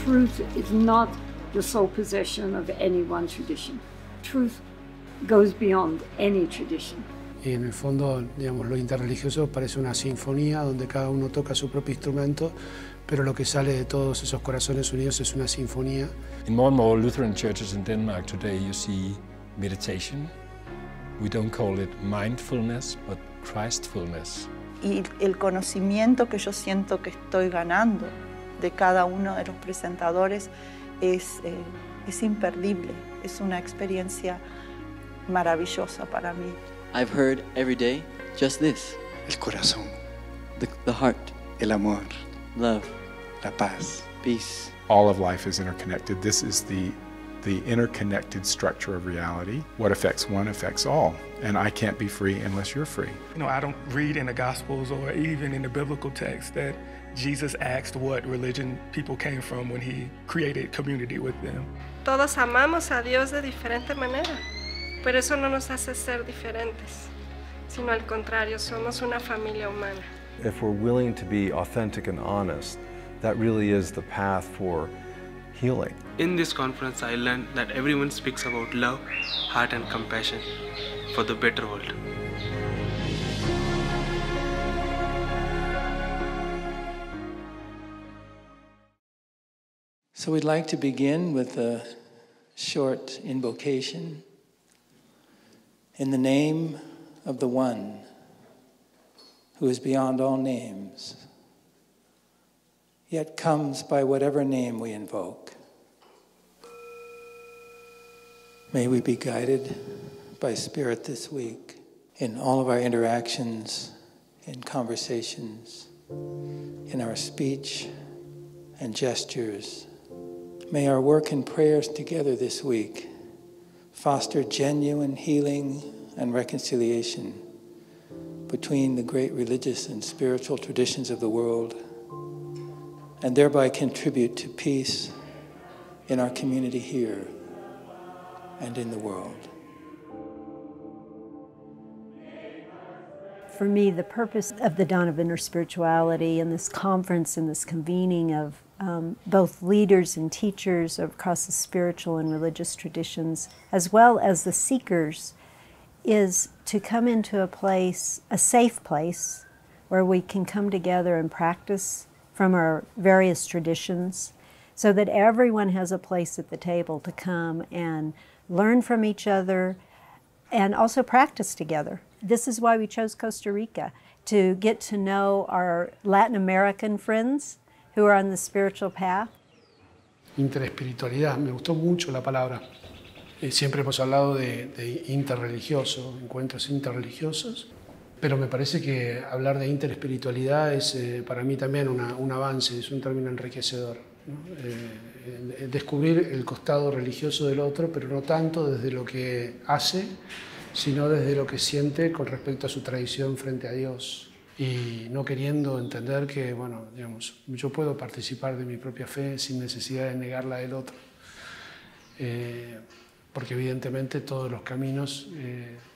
truth is not the sole possession of any one tradition. Truth goes beyond any tradition. Y en el fondo, digamos, lo interreligioso parece una sinfonía donde cada uno toca su propio instrumento, pero lo que sale de todos esos corazones unidos es una sinfonía. In more and more Lutheran churches in Denmark today you see meditation. We don't call it mindfulness, but Christfulness. Y el conocimiento que yo siento que estoy ganando de cada uno de los presentadores es imperdible, es una experiencia maravillosa para mí. I've heard every day just this. El corazón. The heart. El amor. Love. La paz. Peace. All of life is interconnected. This is the interconnected structure of reality. What affects one affects all. And I can't be free unless you're free. You know, I don't read in the Gospels or even in the biblical text that Jesus asked what religion people came from when he created community with them. Todos amamos a Dios de diferente manera, pero eso no nos hace ser diferentes, sino al contrario, somos una familia humana. If we're willing to be authentic and honest, that really is the path for healing. In this conference, I learned that everyone speaks about love, heart, and compassion for the better world. So we'd like to begin with a short invocation in the name of the One who is beyond all names, yet comes by whatever name we invoke. May we be guided by Spirit this week in all of our interactions, in conversations, in our speech and gestures. May our work and prayers together this week foster genuine healing and reconciliation between the great religious and spiritual traditions of the world, and thereby contribute to peace in our community here and in the world. For me, the purpose of the Dawn of InterEspirituality and this conference and this convening of both leaders and teachers across the spiritual and religious traditions, as well as the seekers, is to come into a place, a safe place, where we can come together and practice from our various traditions, so that everyone has a place at the table to come and learn from each other and also practice together. This is why we chose Costa Rica, to get to know our Latin American friends who are on the spiritual path. InterEspiritualidad, me gustó mucho la palabra. Siempre hemos hablado de interreligioso, encuentros interreligiosos, pero me parece que hablar de interespiritualidad es para mí también un avance, es un término enriquecedor, ¿no? Descubrir el costado religioso del otro, pero no tanto desde lo que hace, sino desde lo que siente con respecto a su tradición frente a Dios. Y no queriendo entender que, bueno, digamos, yo puedo participar de mi propia fe sin necesidad de negarla del otro. Porque evidentemente todos los caminos,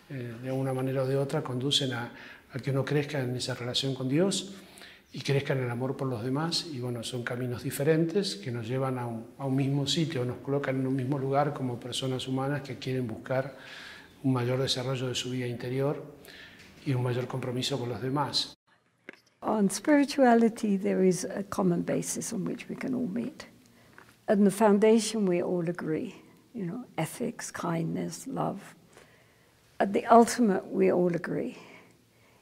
de una manera o de otra, conducen a que uno crezca en esa relación con Dios y crezca en el amor por los demás. Y bueno, son caminos diferentes que nos llevan a un mismo sitio, nos colocan en un mismo lugar como personas humanas que quieren buscar un mayor desarrollo de su vida interior y un mayor compromiso con los demás. On spirituality, there is a common basis on which we can all meet. At the foundation, we all agree, you know, ethics, kindness, love. At the ultimate, we all agree.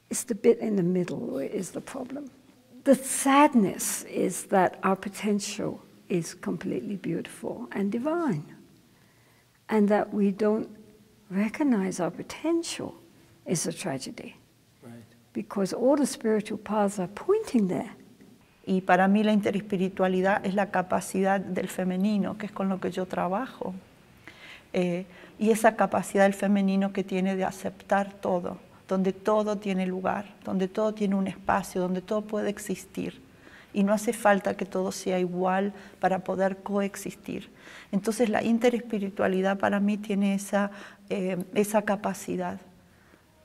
It's the bit in the middle where is the problem. The sadness is that our potential is completely beautiful and divine, and that we don't recognize our potential is a tragedy. Right. Because all the spiritual paths are pointing there. Y para mí la interespiritualidad es la capacidad del femenino, que es con lo que yo trabajo. Y esa capacidad del femenino que tiene de aceptar todo, donde todo tiene lugar, donde todo tiene un espacio, donde todo puede existir. Y no hace falta que todo sea igual para poder coexistir. Entonces la interespiritualidad para mí tiene esa capacidad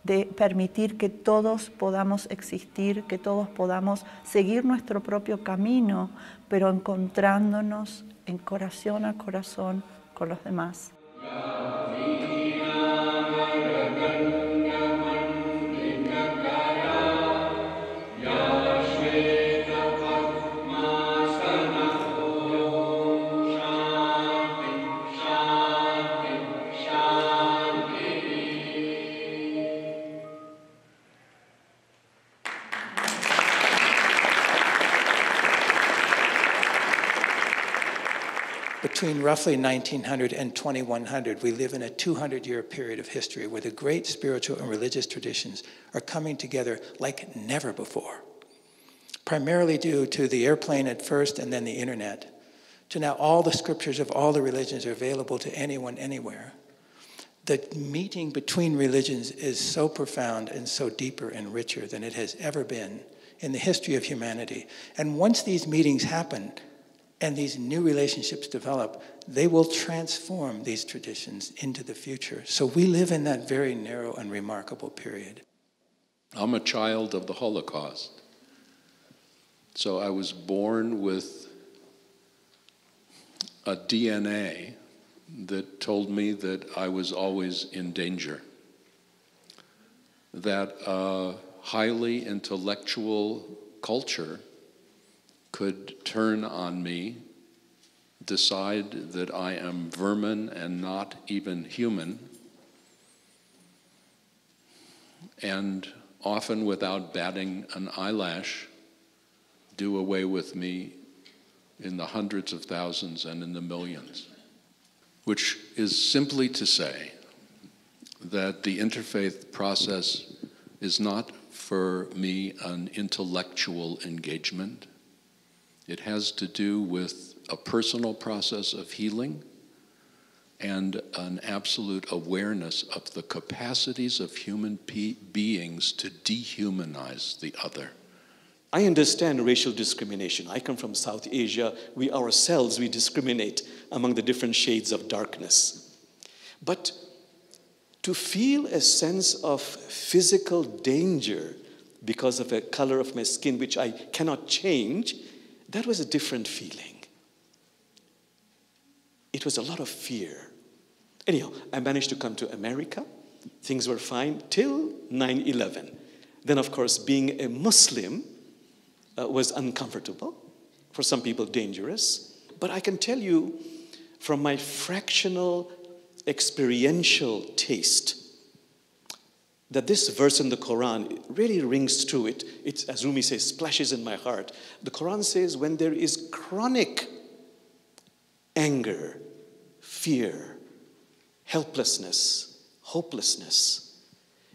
de permitir que todos podamos existir, que todos podamos seguir nuestro propio camino, pero encontrándonos en corazón a corazón con los demás. Between roughly 1900 and 2100, we live in a 200-year period of history where the great spiritual and religious traditions are coming together like never before, primarily due to the airplane at first and then the internet, to now all the scriptures of all the religions are available to anyone, anywhere. The meeting between religions is so profound and so deeper and richer than it has ever been in the history of humanity. And once these meetings happen, and these new relationships develop, they will transform these traditions into the future. So we live in that very narrow and remarkable period. I'm a child of the Holocaust. So I was born with a DNA that told me that I was always in danger, that a highly intellectual culture could turn on me, decide that I am vermin and not even human, and often without batting an eyelash, do away with me in the hundreds of thousands and in the millions. Which is simply to say that the interfaith process is not for me an intellectual engagement. It has to do with a personal process of healing and an absolute awareness of the capacities of human beings to dehumanize the other. I understand racial discrimination. I come from South Asia. We ourselves, we discriminate among the different shades of darkness. But to feel a sense of physical danger because of a color of my skin, which I cannot change, that was a different feeling. It was a lot of fear. Anyhow, I managed to come to America. Things were fine till 9/11. Then, of course, being a Muslim was uncomfortable. For some people, dangerous. But I can tell you, from my fractional experiential taste, that this verse in the Quran really rings true. It, as Rumi says, splashes in my heart. The Quran says, when there is chronic anger, fear, helplessness, hopelessness,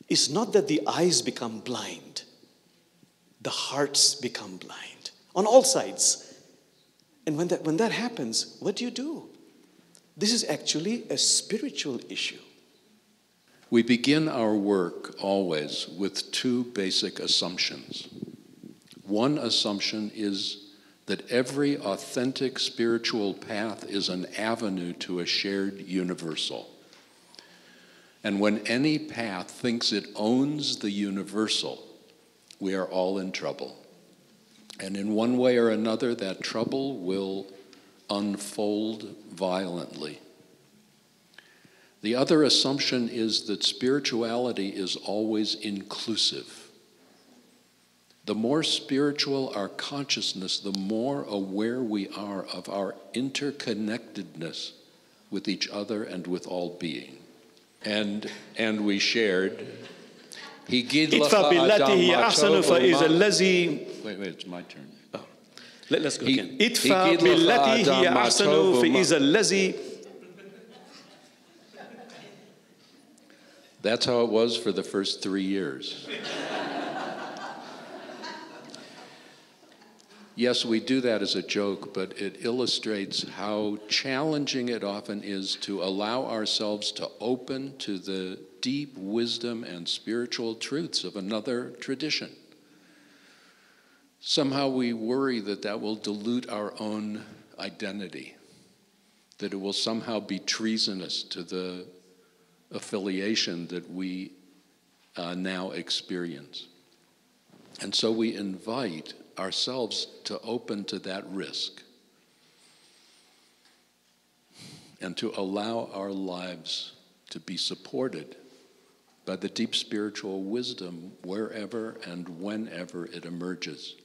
it's not that the eyes become blind, the hearts become blind on all sides. And when that happens, what do? This is actually a spiritual issue. We begin our work always with two basic assumptions. One assumption is that every authentic spiritual path is an avenue to a shared universal. And when any path thinks it owns the universal, we are all in trouble. And in one way or another, that trouble will unfold violently. The other assumption is that spirituality is always inclusive. The more spiritual our consciousness, the more aware we are of our interconnectedness with each other and with all being. And we shared. Wait, it's my turn. Oh. Let's go again. That's how it was for the first 3 years. Yes, we do that as a joke, but it illustrates how challenging it often is to allow ourselves to open to the deep wisdom and spiritual truths of another tradition. Somehow we worry that that will dilute our own identity, that it will somehow be treasonous to the affiliation that we now experience. And so we invite ourselves to open to that risk. and to allow our lives to be supported by the deep spiritual wisdom wherever and whenever it emerges.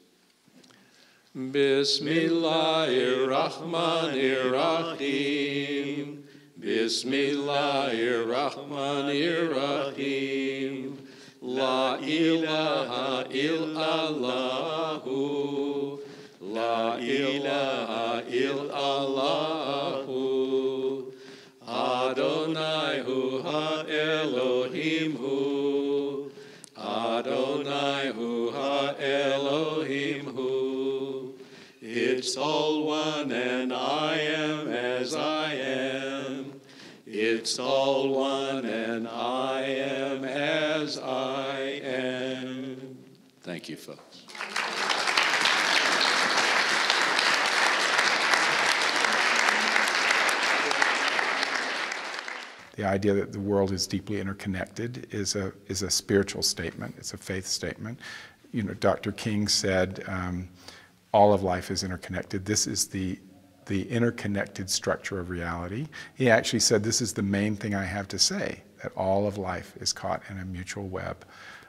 Bismillahirrahmanirrahim. Bismillahirrahmanirrahim. La ilaha illallahu. La ilaha illallahu. Adonai hu ha-Elohim hu. Adonai hu ha-Elohim hu. It's all one and I am as I am. It's all one and I am as I am. Thank you, folks. The idea that the world is deeply interconnected is a spiritual statement. It's a faith statement. You know, Dr. King said, all of life is interconnected. This is the interconnected structure of reality. He actually said, this is the main thing I have to say, that all of life is caught in a mutual web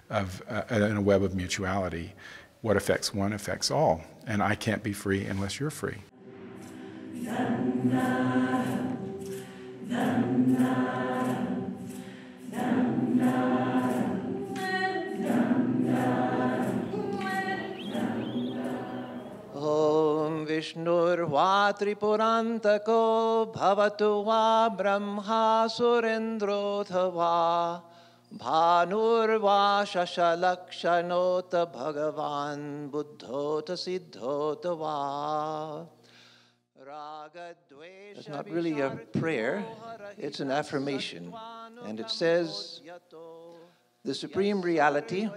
in a web of mutuality. What affects one affects all. And I can't be free unless you're free. Om Vishnurva Tripurantako Bhavatu Va Brahma Surendrothava Bhanurva Shashalakshanota Bhagavan Buddhota Siddhota Va. It's not really a prayer, it's an affirmation. And it says, the Supreme Reality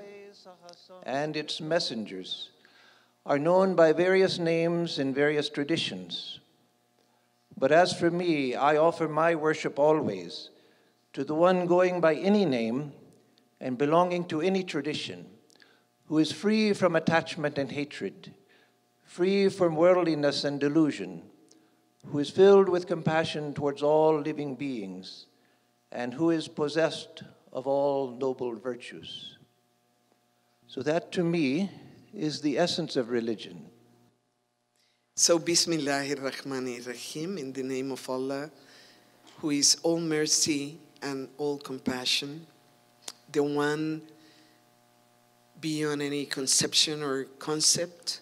and its messengers are known by various names in various traditions. But as for me, I offer my worship always to the one going by any name and belonging to any tradition, who is free from attachment and hatred, free from worldliness and delusion, who is filled with compassion towards all living beings, and who is possessed of all noble virtues. So that, to me, is the essence of religion. So, Bismillahirrahmanirrahim, in the name of Allah, who is all mercy and all compassion, the one beyond any conception or concept,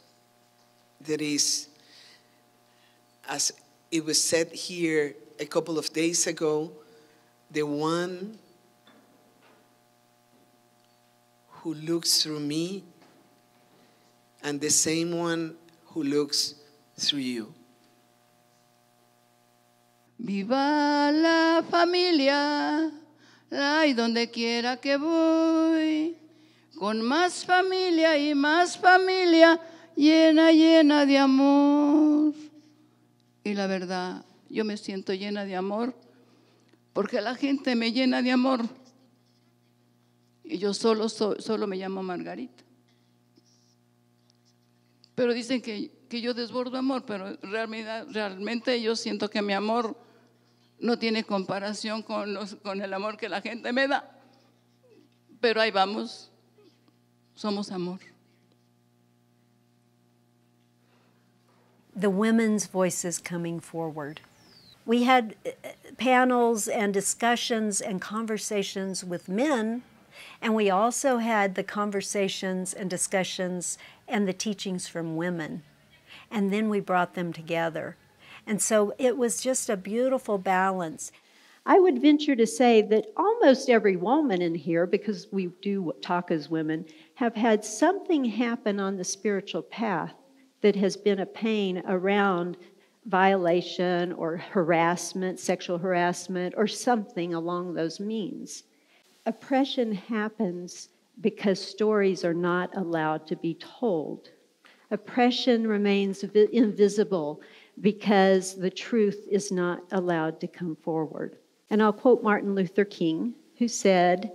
that is, as it was said here a couple of days ago, the one who looks through me and the same one who looks through you. Viva la familia, ay, donde quiera que voy, con más familia y más familia, llena, llena de amor. Y la verdad, yo me siento llena de amor, porque la gente me llena de amor. Y yo solo me llamo Margarita. Pero dicen que yo desbordo amor, pero realmente yo siento que mi amor no tiene comparación con el amor que la gente me da. Pero ahí vamos, somos amor. The women's voices coming forward. We had panels and discussions and conversations with men, and we also had the conversations and discussions and the teachings from women. And then we brought them together. And so it was just a beautiful balance. I would venture to say that almost every woman in here, because we do talk as women, have had something happen on the spiritual path that has been a pain around violation or harassment, sexual harassment, or something along those means. Oppression happens because stories are not allowed to be told. Oppression remains invisible because the truth is not allowed to come forward. And I'll quote Martin Luther King, who said,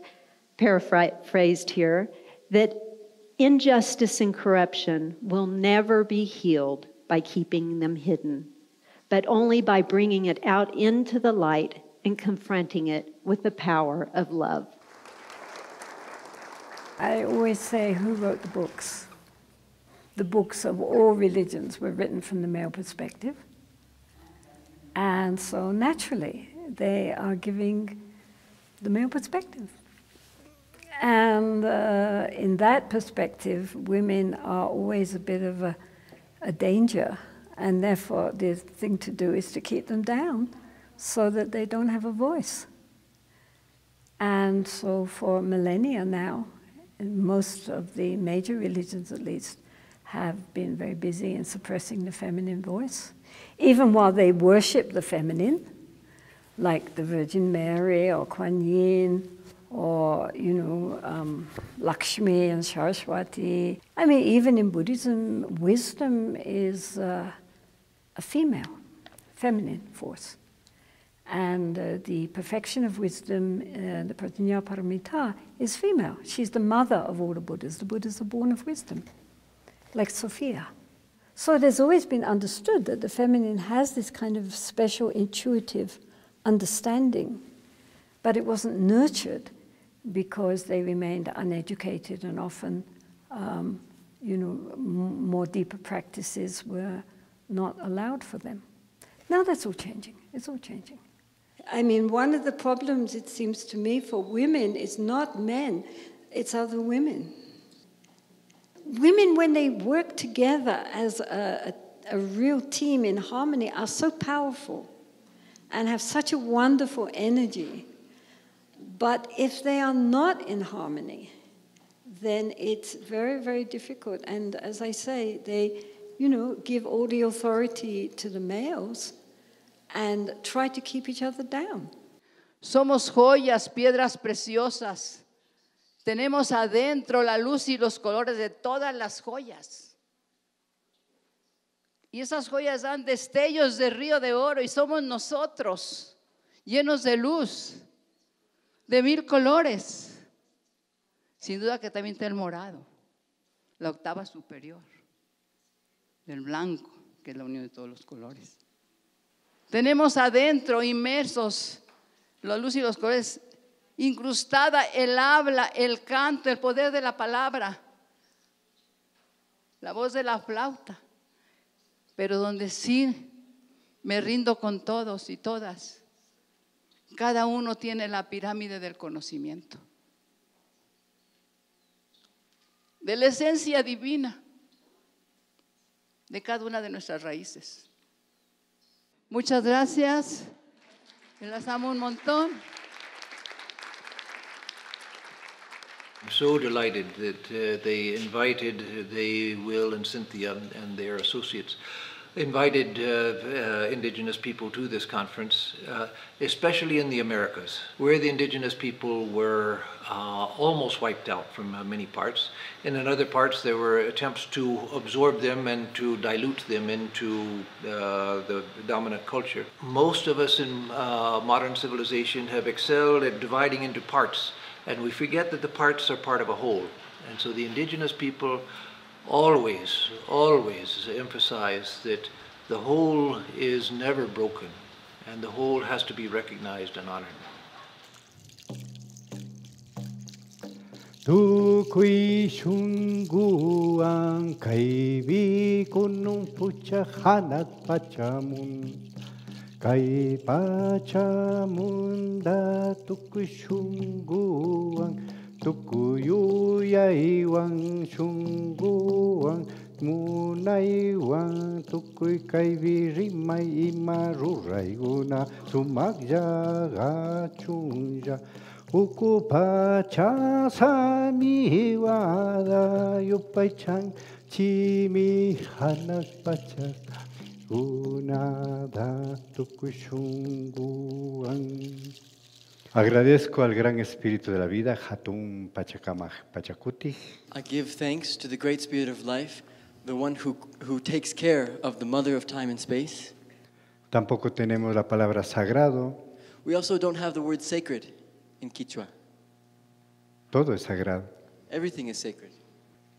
paraphrased here, that injustice and corruption will never be healed by keeping them hidden, but only by bringing it out into the light and confronting it with the power of love. I always say, who wrote the books? The books of all religions were written from the male perspective. And so naturally, they are giving the male perspective. And in that perspective, women are always a bit of a danger. And therefore, the thing to do is to keep them down so that they don't have a voice. And so for millennia now, most of the major religions at least have been very busy in suppressing the feminine voice. Even while they worship the feminine, like the Virgin Mary or Kuan Yin, or, Lakshmi and Saraswati. I mean, even in Buddhism, wisdom is a female, feminine force. And the perfection of wisdom, the Prajnaparamita, is female. She's the mother of all the Buddhas. The Buddhas are born of wisdom, like Sophia. So it has always been understood that the feminine has this kind of special intuitive understanding, but it wasn't nurtured because they remained uneducated and often, more deeper practices were not allowed for them. Now that's all changing. It's all changing. I mean, one of the problems, it seems to me, for women is not men, it's other women. Women, when they work together as a real team in harmony, are so powerful and have such a wonderful energy. But if they are not in harmony, then it's very, very difficult. And as I say, they, give all the authority to the males and try to keep each other down. Somos joyas, piedras preciosas. Tenemos adentro la luz y los colores de todas las joyas. Y esas joyas dan destellos de río de oro y somos nosotros, llenos de luz, de 1000 colores. Sin duda que también está el morado, la octava superior, del blanco, que es la unión de todos los colores. Tenemos adentro, inmersos, la luz y los colores, incrustada el habla, el canto, el poder de la palabra, la voz de la flauta, pero donde sí me rindo con todos y todas, cada uno tiene la pirámide del conocimiento, de la esencia divina de cada una de nuestras raíces. Muchas gracias, las amo un montón. I'm so delighted that they invited, Will and Cynthia and their associates, invited indigenous people to this conference, especially in the Americas, where the indigenous people were almost wiped out from many parts. And in other parts, there were attempts to absorb them and to dilute them into the dominant culture. Most of us in modern civilization have excelled at dividing into parts, and we forget that the parts are part of a whole. And so the indigenous people always emphasize that the whole is never broken, and the whole has to be recognized and honored. Tukui shunguan kaibi kunung pucha hanak pachamun. Kai pachamunda tukui shunguan tukuyuyaiwan shunguan munaiwan tukui kaibi rimai imaruraiguna sumakya gachunja. Ukupacha samiwada yupaychan chimi hanak pachak unada tukushunguan. Agradezco al gran espíritu de la vida, Hatun Pachacamaj Pachacuti. I give thanks to the great spirit of life, the one who takes care of the mother of time and space. Tampoco tenemos la palabra sagrado. We also don't have the word sacred in Quechua. Todo es sagrado. Everything is sacred.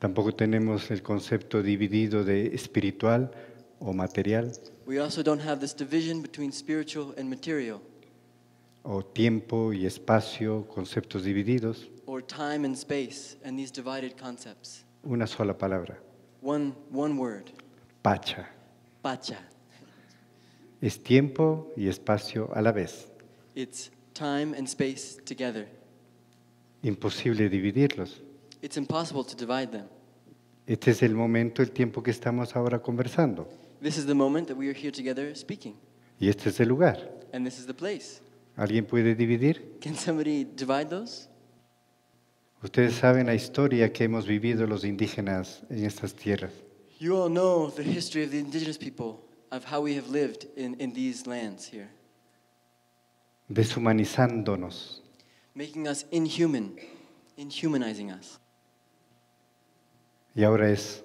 Tampoco tenemos el concepto dividido de espiritual o material, We also don't have this division between spiritual and material, o tiempo y espacio, conceptos divididos. or time and space and these divided concepts. Una sola palabra, One word, pacha. pacha. Es tiempo y espacio a la vez. It's time and space together. Imposible dividirlos. It's impossible to divide them. Este es el momento, el tiempo que estamos ahora conversando. This is the moment that we are here together speaking, Y este es el lugar. and this is the place. ¿Alguien puede dividir? Can somebody divide those? Ustedes saben la historia que hemos vivido los indígenas en estas tierras. You all know the history of the indigenous people, of how we have lived in these lands here, Deshumanizándonos. making us inhuman, inhumanizing us. Y ahora es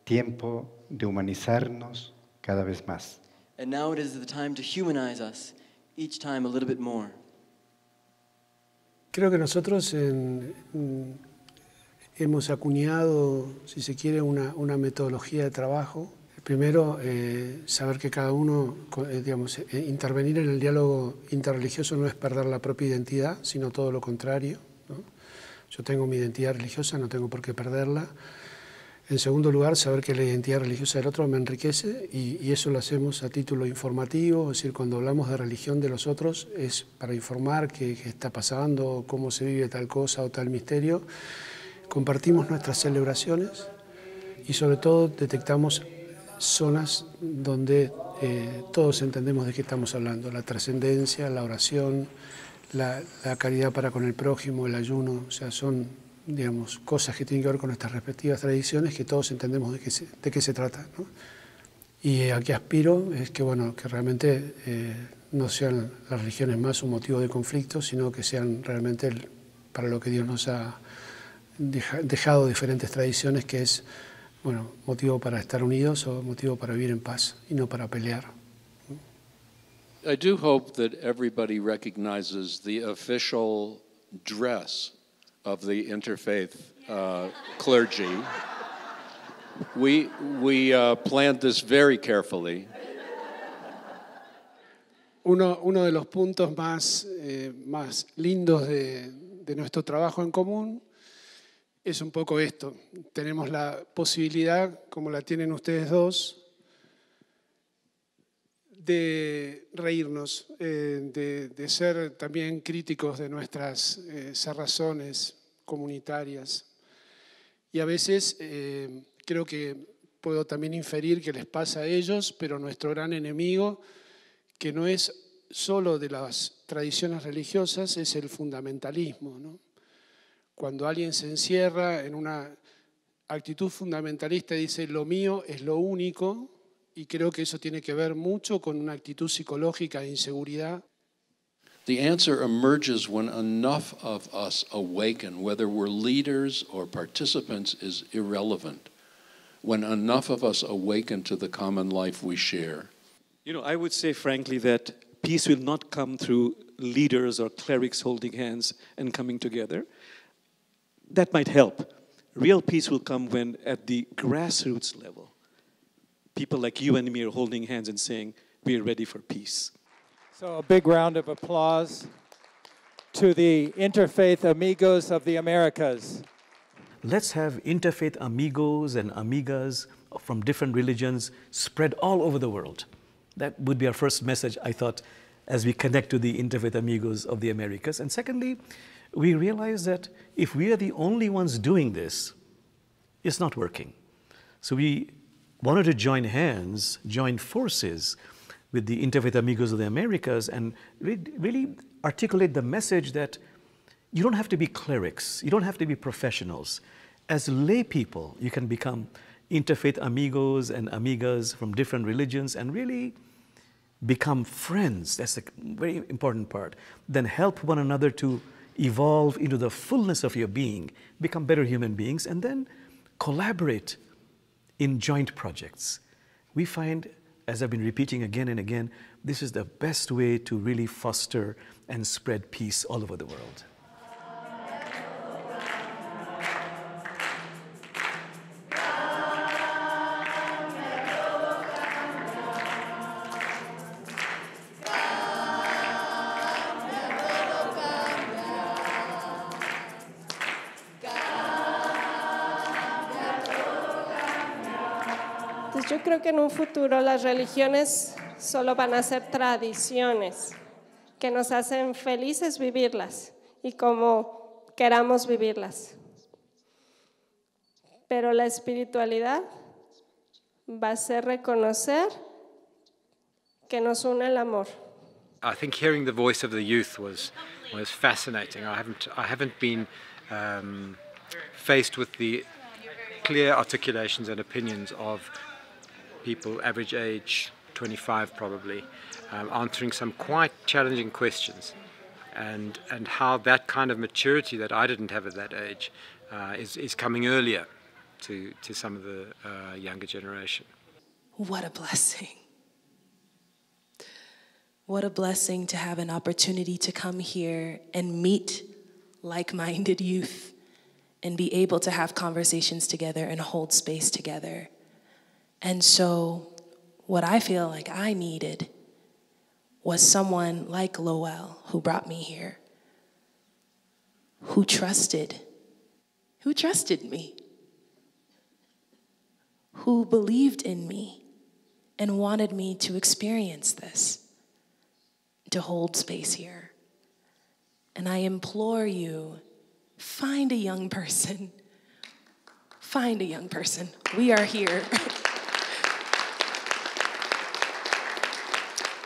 tiempo de humanizarnos cada vez más. And now it is the time to humanize us, each time a little bit more. Creo que nosotros hemos acuñado, si se quiere, una metodología de trabajo. Primero, saber que cada uno, digamos, intervenir en el diálogo interreligioso no es perder la propia identidad, sino todo lo contrario, ¿no? Yo tengo mi identidad religiosa, no tengo por qué perderla. En segundo lugar, saber que la identidad religiosa del otro me enriquece y eso lo hacemos a título informativo, es decir, cuando hablamos de religión de los otros es para informar qué está pasando, cómo se vive tal cosa o tal misterio. Compartimos nuestras celebraciones y sobre todo detectamos zonas donde todos entendemos de qué estamos hablando, la trascendencia, la oración, la caridad para con el prójimo, el ayuno, o sea, son, digamos, cosas que tienen que ver con nuestras respectivas tradiciones que todos entendemos de qué se trata, ¿no? Y a qué aspiro es que, bueno, que realmente no sean las religiones más un motivo de conflicto, sino que sean realmente para lo que Dios nos ha dejado diferentes tradiciones, que es, bueno, motivo para estar unidos o motivo para vivir en paz y no para pelear. I do hope that everybody recognizes the official dress of the interfaith clergy. We planned this very carefully. Uno de los puntos más lindos de nuestro trabajo en común es un poco esto. Tenemos la posibilidad, como la tienen ustedes dos, de reírnos, de ser también críticos de nuestras cerrazones comunitarias. Y a veces creo que puedo también inferir que les pasa a ellos, pero nuestro gran enemigo, que no es solo de las tradiciones religiosas, es el fundamentalismo, ¿no? Cuando alguien se encierra en una actitud fundamentalista y dice lo mío es lo único, y creo que eso tiene que ver mucho con una actitud psicológica de inseguridad. The answer emerges when enough of us awaken, whether we're leaders or participants is irrelevant. When enough of us awaken to the common life we share. You know, I would say frankly that peace will not come through leaders or clerics holding hands and coming together. That might help. Real peace will come when at the grassroots level, people like you and me are holding hands and saying, we are ready for peace. So a big round of applause to the interfaith amigos of the Americas. Let's have interfaith amigos and amigas from different religions spread all over the world. That would be our first message, I thought, as we connect to the interfaith amigos of the Americas. And secondly, we realize that if we are the only ones doing this, it's not working. So we wanted to join hands, join forces with the Interfaith Amigos of the Americas and really articulate the message that you don't have to be clerics, you don't have to be professionals. As lay people, you can become interfaith amigos and amigas from different religions and really become friends. That's a very important part. Then help one another to evolve into the fullness of your being, become better human beings, and then collaborate in joint projects. We find, as I've been repeating again and again, this is the best way to really foster and spread peace all over the world. Entonces yo creo que en un futuro las religiones solo van a ser tradiciones que nos hacen felices vivirlas y como queramos vivirlas. Pero la espiritualidad va a ser reconocer que nos une el amor. I think hearing the voice of the youth was fascinating. I haven't been faced with the clear articulations and opinions of people average age 25 probably, answering some quite challenging questions, and how that kind of maturity that I didn't have at that age is coming earlier to some of the younger generation. What a blessing. What a blessing to have an opportunity to come here and meet like-minded youth and be able to have conversations together and hold space together. And so what I feel like I needed was someone like Lowell who brought me here, who trusted me, who believed in me and wanted me to experience this, to hold space here. And I implore you, find a young person. Find a young person. We are here.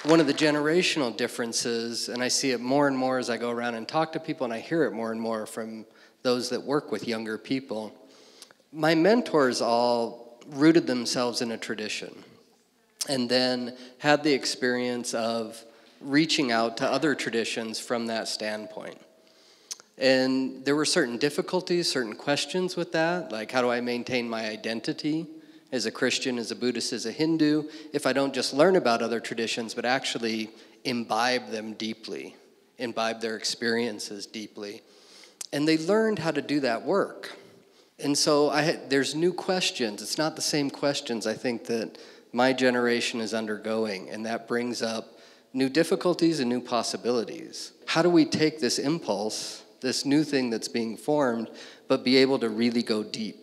One of the generational differences, and I see it more and more as I go around and talk to people, and I hear it more and more from those that work with younger people. My mentors all rooted themselves in a tradition and then had the experience of reaching out to other traditions from that standpoint. And there were certain difficulties, certain questions with that, like how do I maintain my identity as a Christian, as a Buddhist, as a Hindu, if I don't just learn about other traditions, but actually imbibe them deeply, imbibe their experiences deeply. And they learned how to do that work. And so there's new questions. It's not the same questions I think that my generation is undergoing, and that brings up new difficulties and new possibilities. How do we take this impulse, this new thing that's being formed, but be able to really go deep,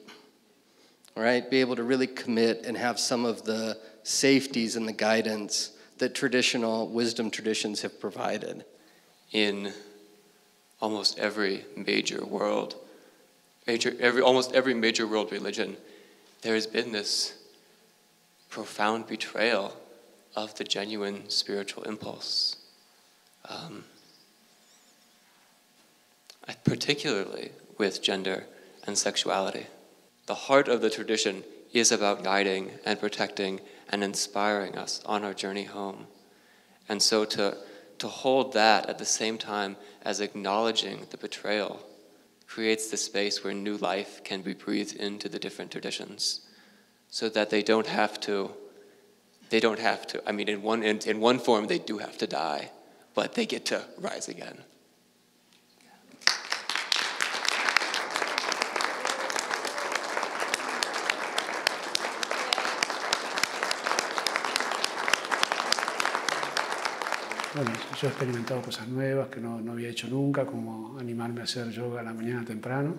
right? Be able to really commit and have some of the safeties and the guidance that traditional wisdom traditions have provided. In almost every major world, almost every major world religion, there has been this profound betrayal of the genuine spiritual impulse. Particularly with gender and sexuality. The heart of the tradition is about guiding and protecting and inspiring us on our journey home. And so to hold that at the same time as acknowledging the betrayal creates the space where new life can be breathed into the different traditions so that they don't have to, I mean, in one form they do have to die, but they get to rise again. Bueno, yo he experimentado cosas nuevas que no había hecho nunca, como animarme a hacer yoga a la mañana temprano.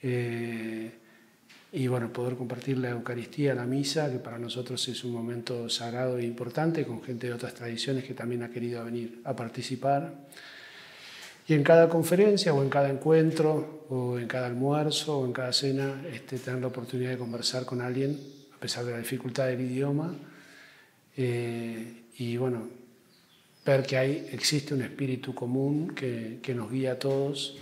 Y bueno, poder compartir la Eucaristía, la misa, que para nosotros es un momento sagrado e importante, con gente de otras tradiciones que también ha querido venir a participar. Y en cada conferencia, o en cada encuentro, o en cada almuerzo, o en cada cena, tener la oportunidad de conversar con alguien, a pesar de la dificultad del idioma. Y bueno, ver que existe un espíritu común que nos guía a todos,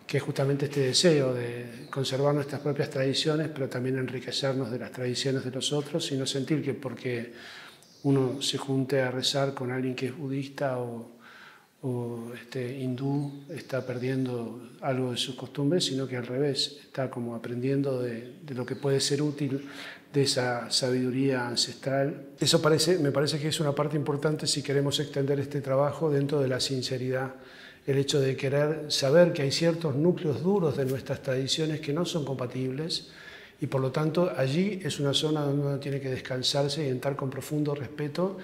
que es justamente este deseo de conservar nuestras propias tradiciones, pero también enriquecernos de las tradiciones de los otros, y no sentir que porque uno se junte a rezar con alguien que es budista o hindú está perdiendo algo de sus costumbres, sino que al revés, está como aprendiendo de lo que puede ser útil de esa sabiduría ancestral. Eso me parece que es una parte importante si queremos extender este trabajo dentro de la sinceridad. El hecho de querer saber que hay ciertos núcleos duros de nuestras tradiciones que no son compatibles, y por lo tanto allí es una zona donde uno tiene que descansarse y entrar con profundo respeto,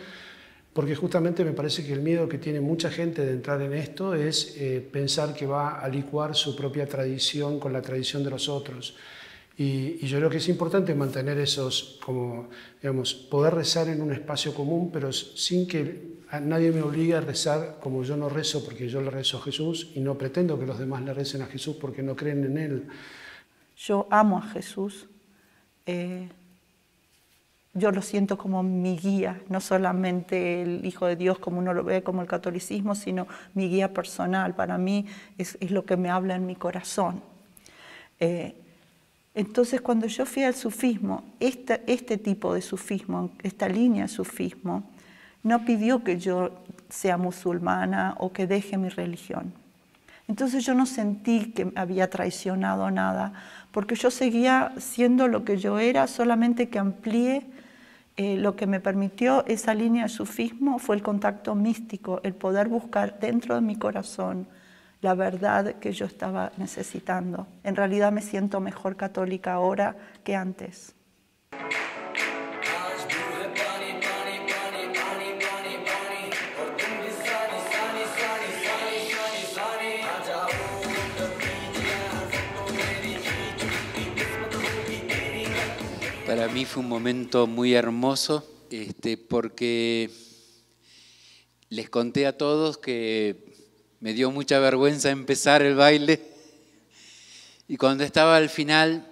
porque justamente me parece que el miedo que tiene mucha gente de entrar en esto es pensar que va a licuar su propia tradición con la tradición de los otros. Y yo creo que es importante mantener esos, como, digamos, poder rezar en un espacio común, pero sin que nadie me obligue a rezar como yo no rezo, porque yo le rezo a Jesús y no pretendo que los demás le recen a Jesús porque no creen en Él. Yo amo a Jesús. Yo lo siento como mi guía, no solamente el Hijo de Dios como uno lo ve como el catolicismo, sino mi guía personal. Para mí es lo que me habla en mi corazón. Entonces, cuando yo fui al sufismo, este tipo de sufismo, esta línea de sufismo, no pidió que yo sea musulmana o que deje mi religión. Entonces yo no sentí que había traicionado nada, porque yo seguía siendo lo que yo era, solamente que amplié. Lo que me permitió esa línea de sufismo fue el contacto místico, el poder buscar dentro de mi corazón la verdad que yo estaba necesitando. En realidad me siento mejor católica ahora que antes. Para mí fue un momento muy hermoso, porque les conté a todos que me dio mucha vergüenza empezar el baile y cuando estaba al final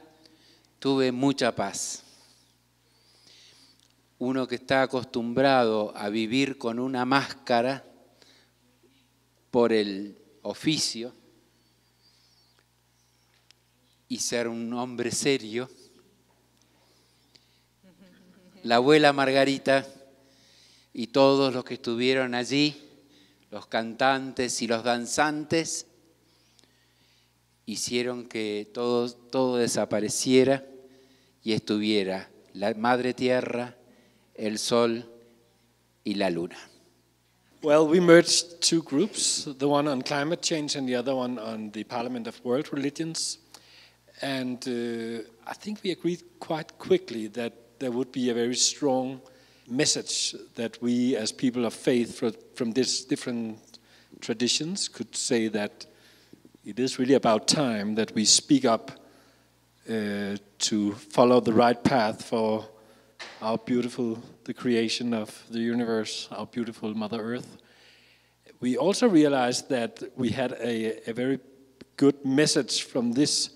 tuve mucha paz. Uno que está acostumbrado a vivir con una máscara por el oficio y ser un hombre serio, la abuela Margarita y todos los que estuvieron allí, los cantantes y los danzantes, hicieron que todo desapareciera y estuviera la Madre Tierra, el Sol y la Luna. Well, we merged two groups, the one on climate change and the other one on the Parliament of World Religions. And I think we agreed quite quickly that there would be a very strong message that we as people of faith from these different traditions could say that it is really about time that we speak up to follow the right path for the creation of the universe, our beautiful Mother Earth. We also realized that we had a very good message from this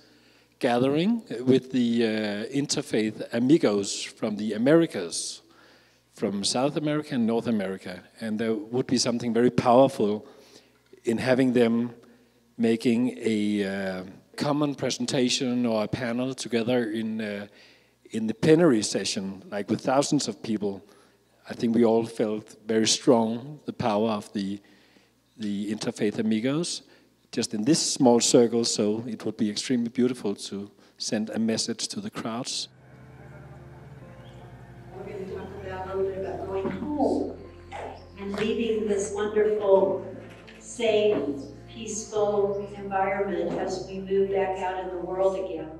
gathering with the interfaith amigos from the Americas, from South America and North America. And there would be something very powerful in having them making a common presentation or a panel together in the plenary session, like with thousands of people. I think we all felt very strong the power of the interfaith amigos, just in this small circle, so it would be extremely beautiful to send a message to the crowds. We're going to talk about a little bit about going home and leaving this wonderful, safe, peaceful environment as we move back out in the world again.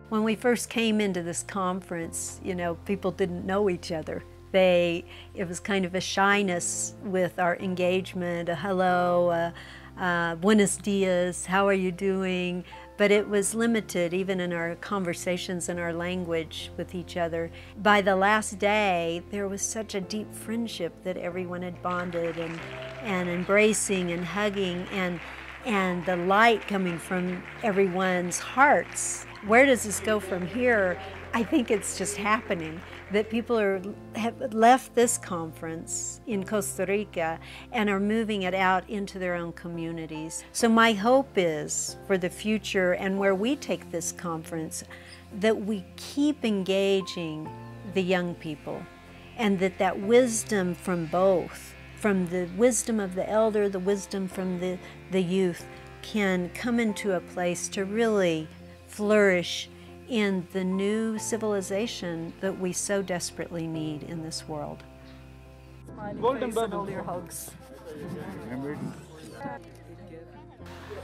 When we first came into this conference, people didn't know each other. It was kind of a shyness with our engagement, a hello, buenos dias, how are you doing? But it was limited even in our conversations and our language with each other. By the last day, there was such a deep friendship that everyone had bonded and embracing and hugging and the light coming from everyone's hearts. Where does this go from here? I think it's just happening, that people have left this conference in Costa Rica and are moving it out into their own communities. So my hope is for the future and where we take this conference, that we keep engaging the young people and that wisdom from both, from the wisdom of the elder, the wisdom from the youth, can come into a place to really flourish in the new civilization that we so desperately need in this world. Golden bubble. Your hugs.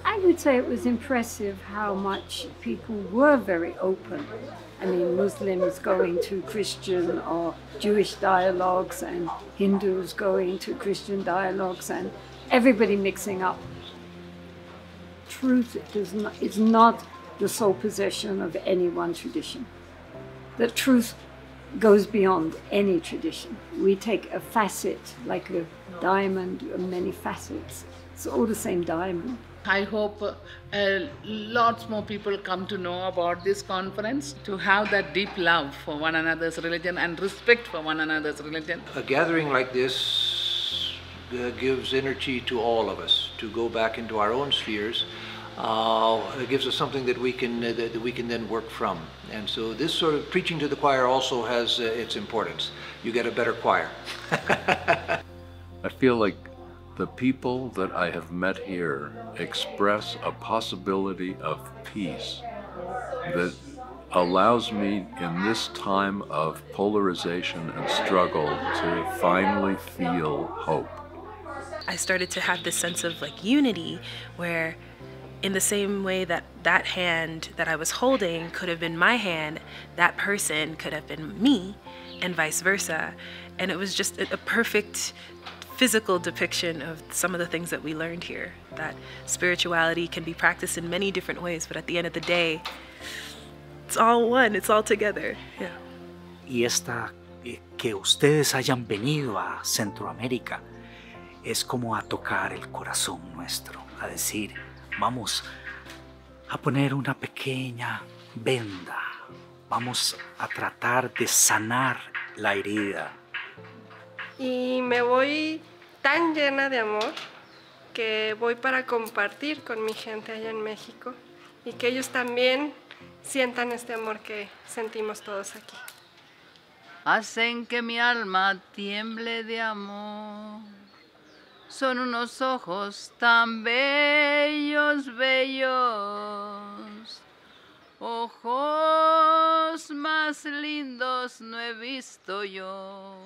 I would say it was impressive how much people were very open. I mean, Muslims going to Christian or Jewish dialogues and Hindus going to Christian dialogues and everybody mixing up. Truth is not the sole possession of any one tradition. That truth goes beyond any tradition. We take a facet, like a diamond, many facets. It's all the same diamond. I hope lots more people come to know about this conference, to have that deep love for one another's religion and respect for one another's religion. A gathering like this gives energy to all of us to go back into our own spheres. It gives us something that we can then work from. And so this sort of preaching to the choir also has its importance. You get a better choir. I feel like the people that I have met here express a possibility of peace that allows me in this time of polarization and struggle to finally feel hope. I started to have this sense of like unity, where in the same way that that hand that I was holding could have been my hand, that person could have been me, and vice versa. And it was just a perfect physical depiction of some of the things that we learned here, that spirituality can be practiced in many different ways, but at the end of the day, it's all one, it's all together. Yeah. Y que ustedes hayan venido a Centroamérica es como a tocar el corazón nuestro, a decir, vamos a poner una pequeña venda, vamos a tratar de sanar la herida. Y me voy tan llena de amor que voy para compartir con mi gente allá en México y que ellos también sientan este amor que sentimos todos aquí. Hacen que mi alma tiemble de amor. Son unos ojos tan bellos, bellos. Ojos más lindos no he visto yo.